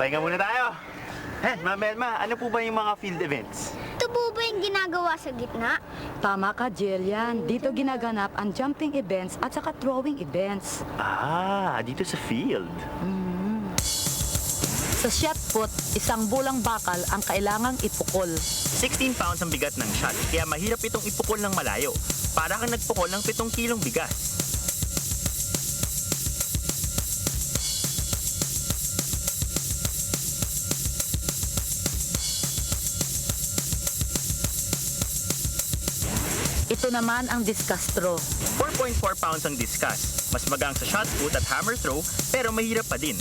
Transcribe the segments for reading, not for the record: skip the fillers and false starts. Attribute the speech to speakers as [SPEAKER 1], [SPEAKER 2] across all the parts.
[SPEAKER 1] pahinga muna tayo. Ma'am Elma, ano po ba yung mga field events?
[SPEAKER 2] Ito po ba yung ginagawa sa gitna?
[SPEAKER 3] Tama ka, Jillian. Dito ginaganap ang jumping events at saka throwing events.
[SPEAKER 1] Dito sa field.
[SPEAKER 3] Sa shot put, isang bulang bakal ang kailangang ipukol.
[SPEAKER 1] 16 pounds ang bigat ng shot, kaya mahirap itong ipukol ng malayo. Para kang nagpukol ng 7 kilong bigas.
[SPEAKER 3] Ito naman ang discus throw.
[SPEAKER 1] 4.4 pounds ang discus. Mas magang sa shot put at hammer throw, pero mahirap pa din.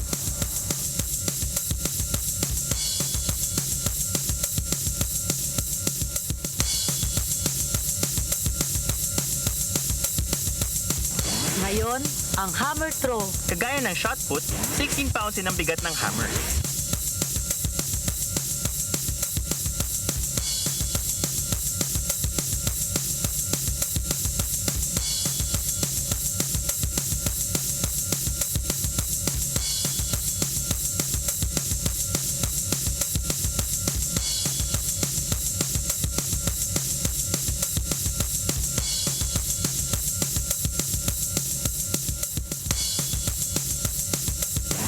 [SPEAKER 3] Ngayon, ang hammer throw.
[SPEAKER 1] Kagaya ng shot put, 16 pounds din ang bigat ng hammer.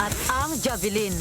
[SPEAKER 3] At ang javelin.